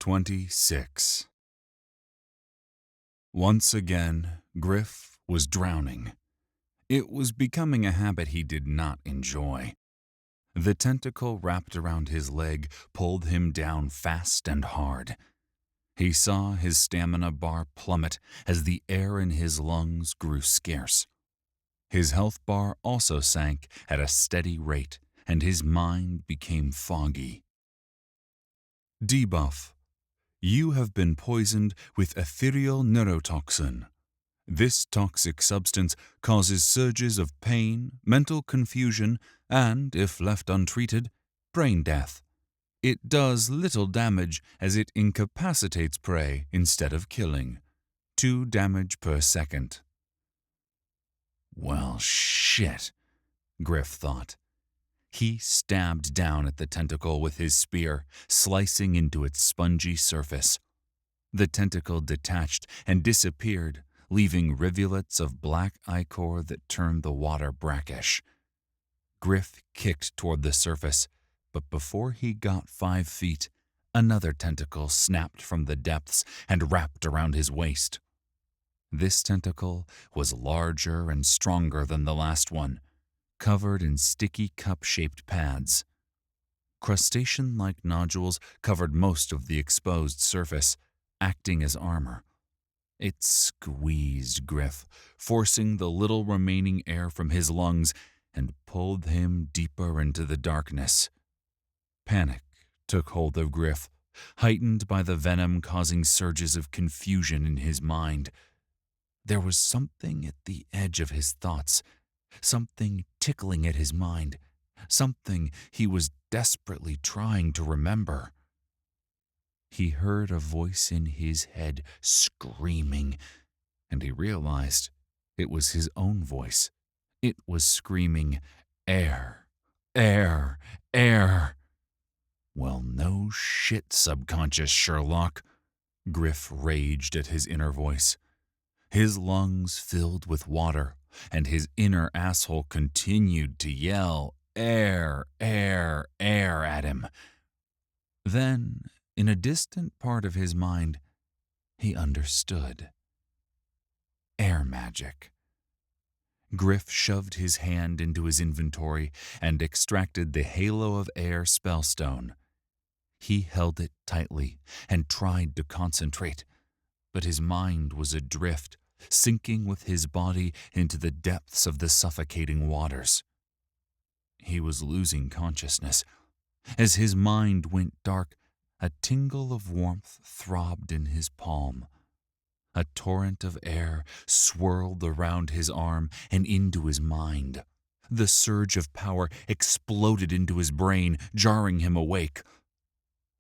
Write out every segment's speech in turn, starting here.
26. Once again, Gryph was drowning. It was becoming a habit he did not enjoy. The tentacle wrapped around his leg pulled him down fast and hard. He saw his stamina bar plummet as the air in his lungs grew scarce. His health bar also sank at a steady rate, and his mind became foggy. Debuff. You have been poisoned with ethereal neurotoxin. This toxic substance causes surges of pain, mental confusion, and, if left untreated, brain death. It does little damage as it incapacitates prey instead of killing. 2 damage per second. Well, shit, Gryph thought. He stabbed down at the tentacle with his spear, slicing into its spongy surface. The tentacle detached and disappeared, leaving rivulets of black ichor that turned the water brackish. Gryph kicked toward the surface, but before he got 5 feet, another tentacle snapped from the depths and wrapped around his waist. This tentacle was larger and stronger than the last one, covered in sticky cup-shaped pads. Crustacean-like nodules covered most of the exposed surface, acting as armor. It squeezed Gryph, forcing the little remaining air from his lungs, and pulled him deeper into the darkness. Panic took hold of Gryph, heightened by the venom causing surges of confusion in his mind. There was something at the edge of his thoughts, something tickling at his mind, something he was desperately trying to remember. He heard a voice in his head screaming, and he realized it was his own voice. It was screaming, "Air, air, air." Well, no shit, subconscious Sherlock, Gryph raged at his inner voice. His lungs filled with water, and his inner asshole continued to yell, "Air, air, air" at him. Then, in a distant part of his mind, he understood. Air magic. Gryph shoved his hand into his inventory and extracted the Halo of Air spellstone. He held it tightly and tried to concentrate, but his mind was adrift, sinking with his body into the depths of the suffocating waters. He was losing consciousness. As his mind went dark, a tingle of warmth throbbed in his palm. A torrent of air swirled around his arm and into his mind. The surge of power exploded into his brain, jarring him awake.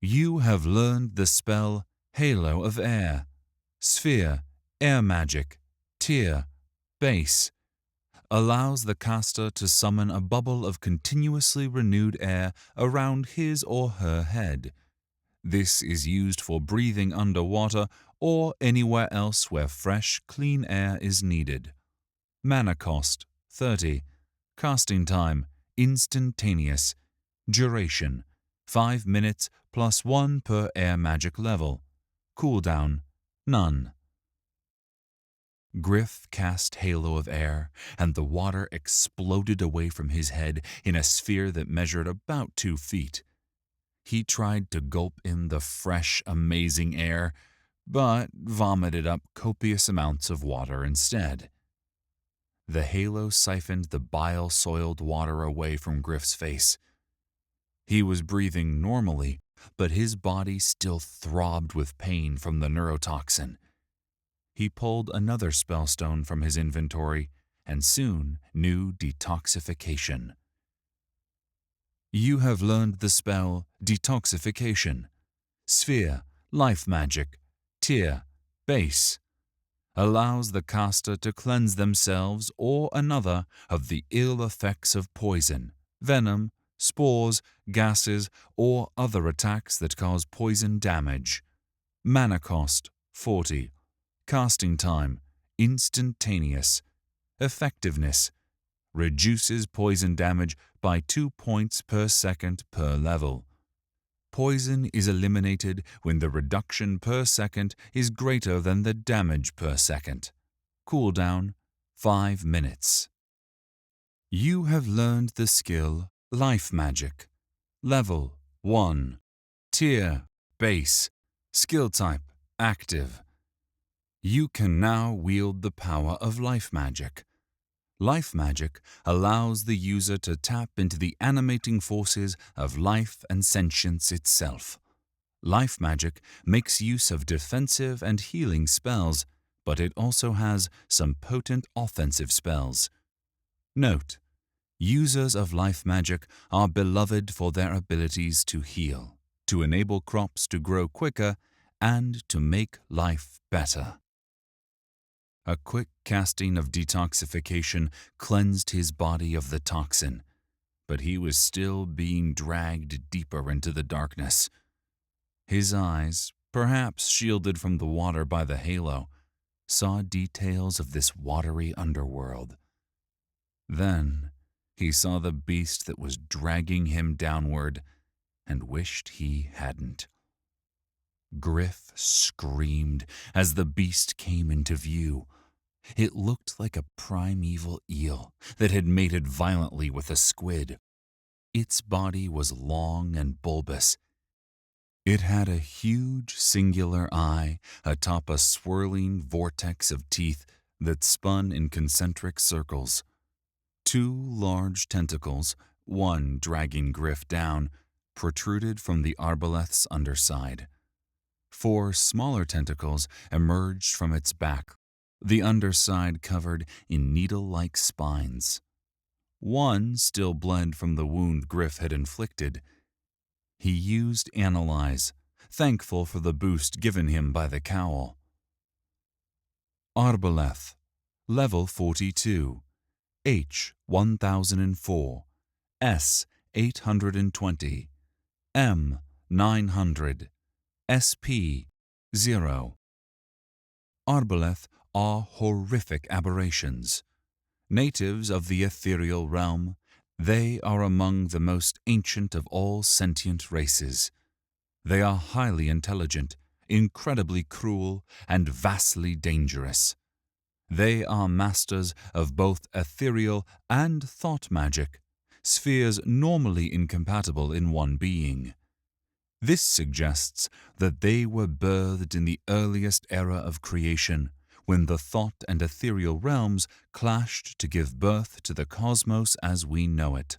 You have learned the spell Halo of Air. Sphere, air magic, tier, base. Allows the caster to summon a bubble of continuously renewed air around his or her head. This is used for breathing underwater or anywhere else where fresh, clean air is needed. Mana cost, 30. Casting time, instantaneous. Duration, 5 minutes plus 1 per air magic level. Cooldown, none. Gryph cast Halo of Air, and the water exploded away from his head in a sphere that measured about 2 feet. He tried to gulp in the fresh, amazing air, but vomited up copious amounts of water instead. The halo siphoned the bile-soiled water away from Gryph's face. He was breathing normally, but his body still throbbed with pain from the neurotoxin. He pulled another spellstone from his inventory and soon knew detoxification. You have learned the spell Detoxification. Sphere, life magic, tier, base. Allows the caster to cleanse themselves or another of the ill effects of poison, venom, spores, gases, or other attacks that cause poison damage. Mana cost, 40. Casting time, instantaneous. Effectiveness, reduces poison damage by 2 points per second per level. Poison is eliminated when the reduction per second is greater than the damage per second. Cooldown 5 minutes. You have learned the skill Life Magic. Level 1. Tier Base. Skill type Active. You can now wield the power of Life Magic. Life Magic allows the user to tap into the animating forces of life and sentience itself. Life Magic makes use of defensive and healing spells, but it also has some potent offensive spells. Note: users of Life Magic are beloved for their abilities to heal, to enable crops to grow quicker, and to make life better. A quick casting of detoxification cleansed his body of the toxin, but he was still being dragged deeper into the darkness. His eyes, perhaps shielded from the water by the halo, saw details of this watery underworld. Then he saw the beast that was dragging him downward and wished he hadn't. Gryph screamed as the beast came into view. It looked like a primeval eel that had mated violently with a squid. Its body was long and bulbous. It had a huge singular eye atop a swirling vortex of teeth that spun in concentric circles. 2 large tentacles, one dragging Gryph down, protruded from the arbaleth's underside. 4 smaller tentacles emerged from its back, the underside covered in needle-like spines. One still bled from the wound Gryph had inflicted. He used Analyze, thankful for the boost given him by the cowl. Arbaleth, Level 42, H 1004, S 820, M 900, SP 0. Arbaleth are horrific aberrations. Natives of the ethereal realm, they are among the most ancient of all sentient races. They are highly intelligent, incredibly cruel, and vastly dangerous. They are masters of both ethereal and thought magic, spheres normally incompatible in one being. This suggests that they were birthed in the earliest era of creation, when the thought and ethereal realms clashed to give birth to the cosmos as we know it.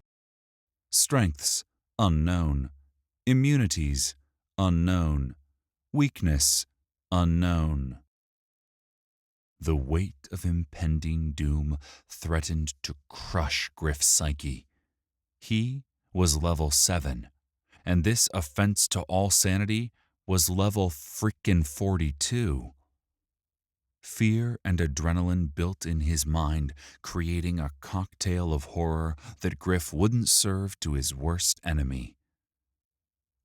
Strengths unknown. Immunities unknown. Weakness unknown. The weight of impending doom threatened to crush Gryph's psyche. He was level 7, and this offense to all sanity was level frickin' 42. Fear and adrenaline built in his mind, creating a cocktail of horror that Gryph wouldn't serve to his worst enemy.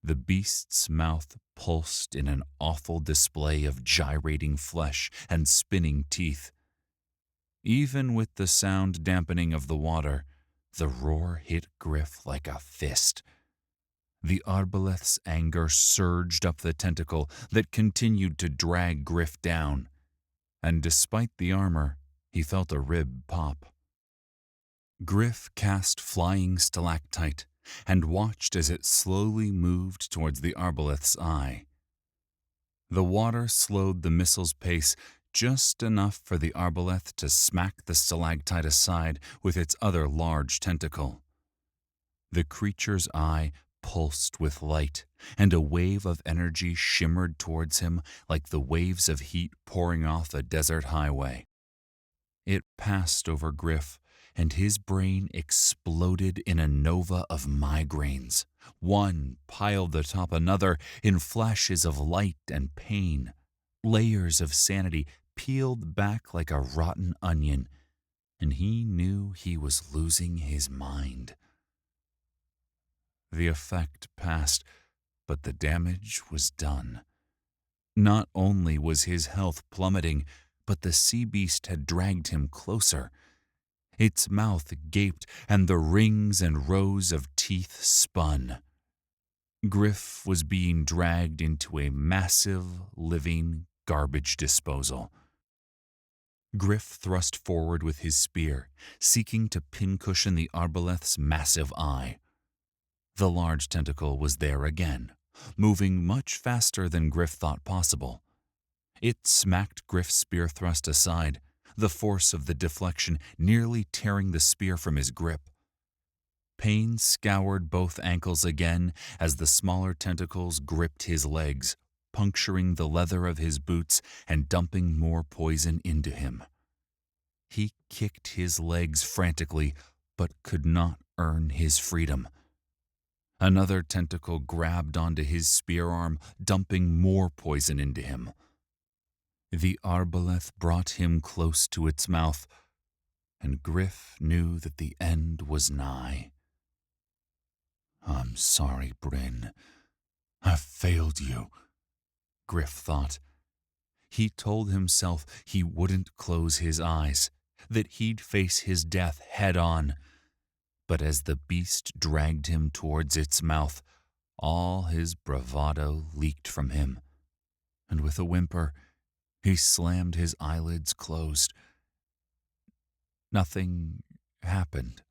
The beast's mouth pulsed in an awful display of gyrating flesh and spinning teeth. Even with the sound dampening of the water, the roar hit Gryph like a fist. The arbaleth's anger surged up the tentacle that continued to drag Gryph down, and despite the armor, he felt a rib pop. Gryph cast Flying Stalactite and watched as it slowly moved towards the arbaleth's eye. The water slowed the missile's pace just enough for the arbaleth to smack the stalactite aside with its other large tentacle. The creature's eye pulsed with light, and a wave of energy shimmered towards him like the waves of heat pouring off a desert highway. It passed over Gryph, and his brain exploded in a nova of migraines. One piled atop another in flashes of light and pain. Layers of sanity peeled back like a rotten onion, and he knew he was losing his mind. The effect passed, but the damage was done. Not only was his health plummeting, but the sea beast had dragged him closer. Its mouth gaped, and the rings and rows of teeth spun. Gryph was being dragged into a massive, living garbage disposal. Gryph thrust forward with his spear, seeking to pincushion the arbaleth's massive eye. The large tentacle was there again, moving much faster than Gryph thought possible. It smacked Gryph's spear thrust aside, the force of the deflection nearly tearing the spear from his grip. Pain scoured both ankles again as the smaller tentacles gripped his legs, puncturing the leather of his boots and dumping more poison into him. He kicked his legs frantically, but could not earn his freedom. Another tentacle grabbed onto his spear arm, dumping more poison into him. The arbaleth brought him close to its mouth, and Gryph knew that the end was nigh. "I'm sorry, Bryn. I've failed you," Gryph thought. He told himself he wouldn't close his eyes, that he'd face his death head-on. But as the beast dragged him towards its mouth, all his bravado leaked from him, and with a whimper, he slammed his eyelids closed. Nothing happened.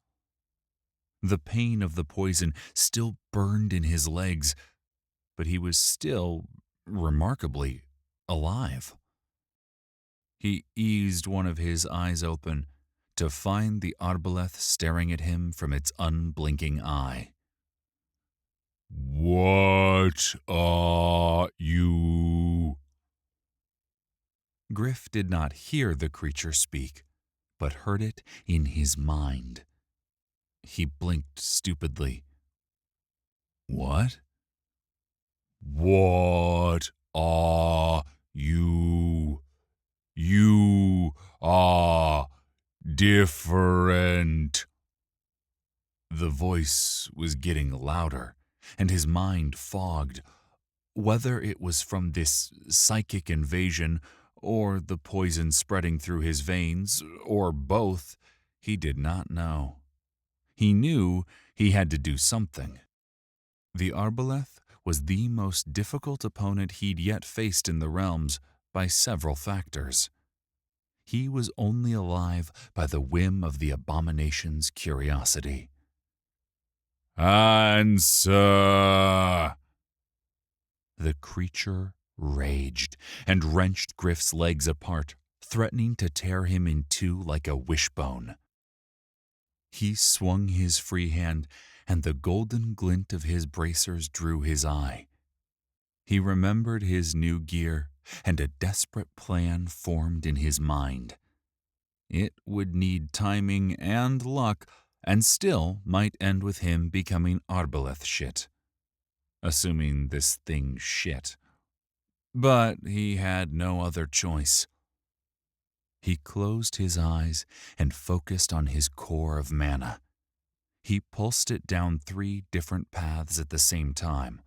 The pain of the poison still burned in his legs, but he was still, remarkably, alive. He eased one of his eyes open to find the arbaleth staring at him from its unblinking eye. "What are you?" Gryph did not hear the creature speak, but heard it in his mind. He blinked stupidly. "What? What are you? You are different." The voice was getting louder, and his mind fogged. Whether it was from this psychic invasion, or the poison spreading through his veins, or both, he did not know. He knew he had to do something. The arbaleth was the most difficult opponent he'd yet faced in the realms by several factors. He was only alive by the whim of the abomination's curiosity. "Answer!" The creature raged and wrenched Gryph's legs apart, threatening to tear him in two like a wishbone. He swung his free hand, and the golden glint of his bracers drew his eye. He remembered his new gear, and a desperate plan formed in his mind. It would need timing and luck, and still might end with him becoming arbaleth shit. Assuming this thing shit. But he had no other choice. He closed his eyes and focused on his core of mana. He pulsed it down 3 different paths at the same time.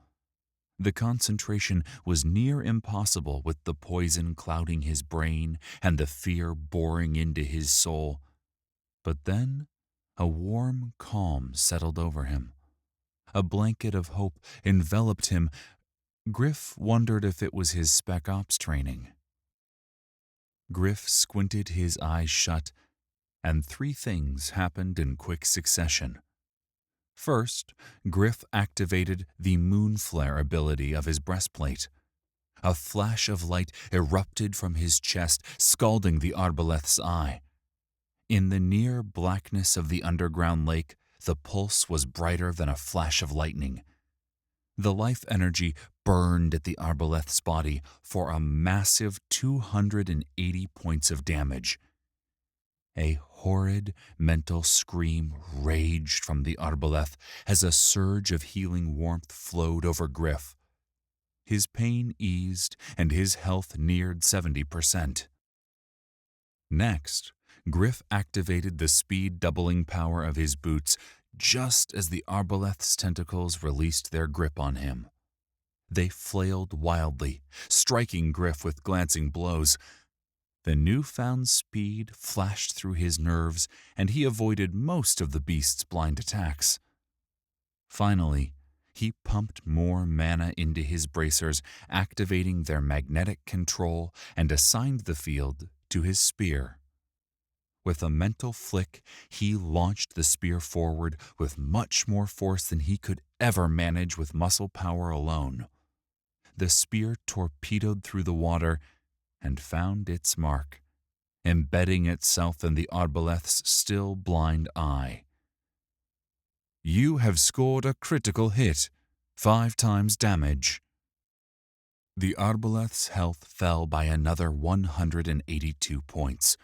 The concentration was near impossible with the poison clouding his brain and the fear boring into his soul. But then a warm calm settled over him. A blanket of hope enveloped him. Gryph wondered if it was his Spec Ops training. Gryph squinted his eyes shut, and 3 things happened in quick succession. First, Gryph activated the moon flare ability of his breastplate. A flash of light erupted from his chest, scalding the arbaleth's eye. In the near blackness of the underground lake, the pulse was brighter than a flash of lightning. The life energy burned at the arbaleth's body for a massive 280 points of damage. A horrid mental scream raged from the arbaleth as a surge of healing warmth flowed over Gryph. His pain eased and his health neared 70%. Next, Gryph activated the speed-doubling power of his boots just as the arbaleth's tentacles released their grip on him. They flailed wildly, striking Gryph with glancing blows. The newfound speed flashed through his nerves, and he avoided most of the beast's blind attacks. Finally, He pumped more mana into his bracers, activating their magnetic control, and assigned the field to his spear. With a mental flick, he launched the spear forward with much more force than he could ever manage with muscle power alone. The spear torpedoed through the water and found its mark, embedding itself in the arbaleth's still blind eye. You have scored a critical hit, 5 times damage. The arbaleth's health fell by another 182 points.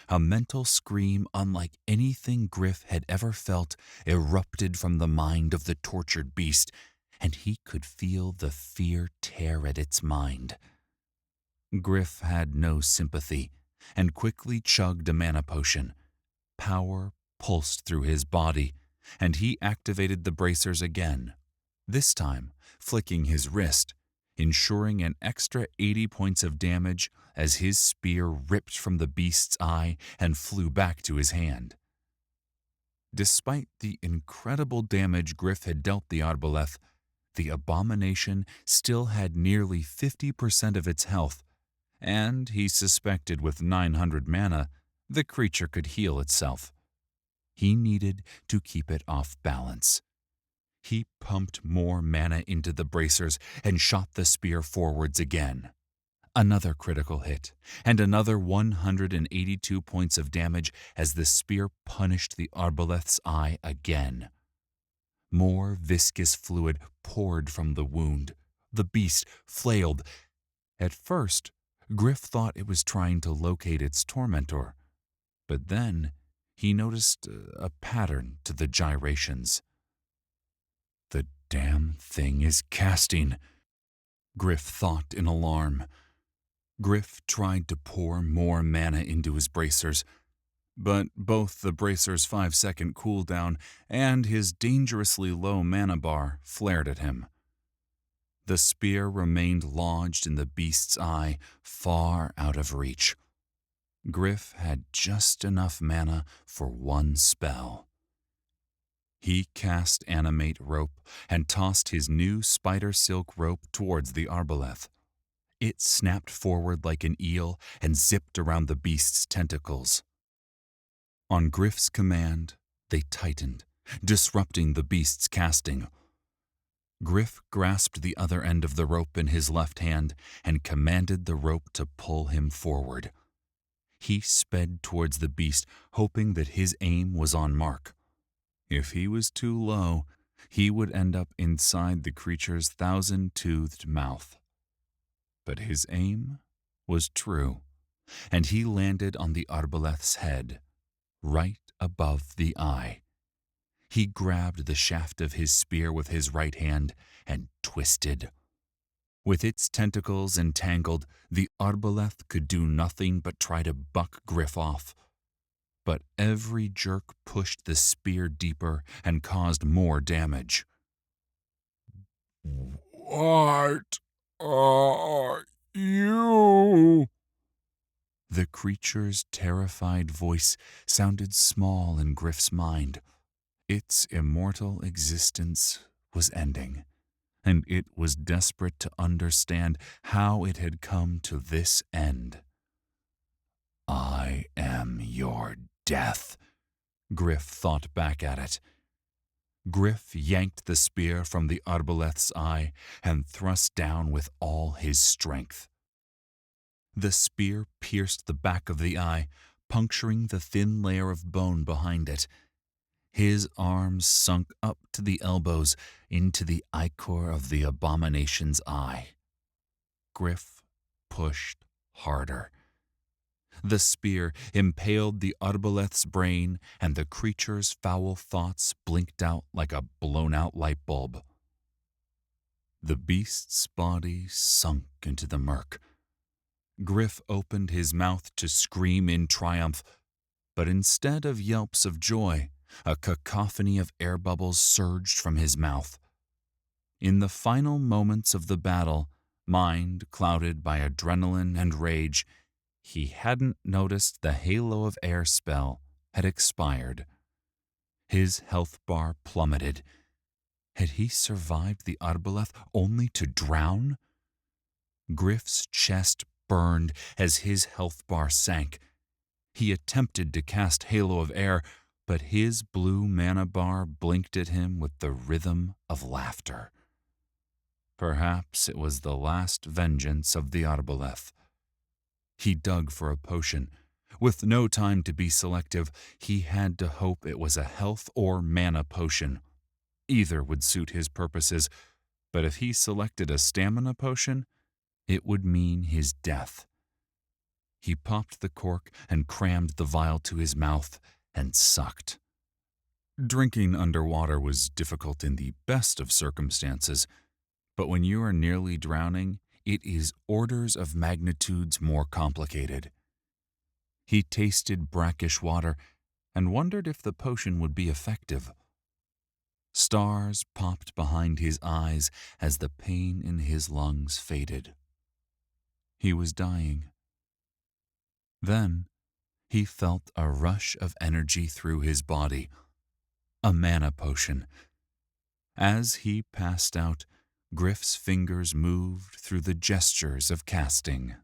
A mental scream unlike anything Gryph had ever felt erupted from the mind of the tortured beast, and he could feel the fear tear at its mind. Gryph had no sympathy and quickly chugged a mana potion. Power pulsed through his body, and he activated the bracers again, this time flicking his wrist, ensuring an extra 80 points of damage as his spear ripped from the beast's eye and flew back to his hand. Despite the incredible damage Gryph had dealt the arbaleth, the abomination still had nearly 50% of its health, and he suspected with 900 mana, the creature could heal itself. He needed to keep it off balance. He pumped more mana into the bracers and shot the spear forwards again. Another critical hit, and another 182 points of damage as the spear punished the arbaleth's eye again. More viscous fluid poured from the wound. The beast flailed. At first, Gryph thought it was trying to locate its tormentor, but then he noticed a pattern to the gyrations. The damn thing is casting, Gryph thought in alarm. Gryph tried to pour more mana into his bracers, but both the bracer's 5-second cooldown and his dangerously low mana bar flared at him. The spear remained lodged in the beast's eye, far out of reach. Gryph had just enough mana for one spell. He cast Animate Rope and tossed his new spider silk rope towards the arbaleth. It snapped forward like an eel and zipped around the beast's tentacles. On Gryph's command, they tightened, disrupting the beast's casting. Gryph grasped the other end of the rope in his left hand and commanded the rope to pull him forward. He sped towards the beast, hoping that his aim was on mark. If he was too low, he would end up inside the creature's 1,000-toothed mouth. But his aim was true, and he landed on the arbaleth's head, right above the eye. He grabbed the shaft of his spear with his right hand and twisted. With its tentacles entangled, the arbaleth could do nothing but try to buck Gryph off. But every jerk pushed the spear deeper and caused more damage. What are you? The creature's terrified voice sounded small in Gryph's mind. Its immortal existence was ending, and it was desperate to understand how it had come to this end. I am your death, Gryph thought back at it. Gryph yanked the spear from the arbaleth's eye and thrust down with all his strength. The spear pierced the back of the eye, puncturing the thin layer of bone behind it. His arms sunk up to the elbows into the ichor of the abomination's eye. Gryph pushed harder. The spear impaled the arbaleth's brain, and the creature's foul thoughts blinked out like a blown-out light bulb. The beast's body sunk into the murk. Gryph opened his mouth to scream in triumph, but instead of yelps of joy, a cacophony of air bubbles surged from his mouth. In the final moments of the battle, mind clouded by adrenaline and rage, he hadn't noticed the halo of air spell had expired. His health bar plummeted. Had he survived the Arbaleth only to drown? Gryph's chest burned as his health bar sank. He attempted to cast Halo of Air, but his blue mana bar blinked at him with the rhythm of laughter. Perhaps it was the last vengeance of the Arbaleth. He dug for a potion. With no time to be selective, he had to hope it was a health or mana potion. Either would suit his purposes, but if he selected a stamina potion, it would mean his death. He popped the cork and crammed the vial to his mouth and sucked. Drinking underwater was difficult in the best of circumstances, but when you are nearly drowning, it is orders of magnitudes more complicated. He tasted brackish water and wondered if the potion would be effective. Stars popped behind his eyes as the pain in his lungs faded. He was dying. Then he felt a rush of energy through his body, a mana potion. As he passed out, Gryph's fingers moved through the gestures of casting.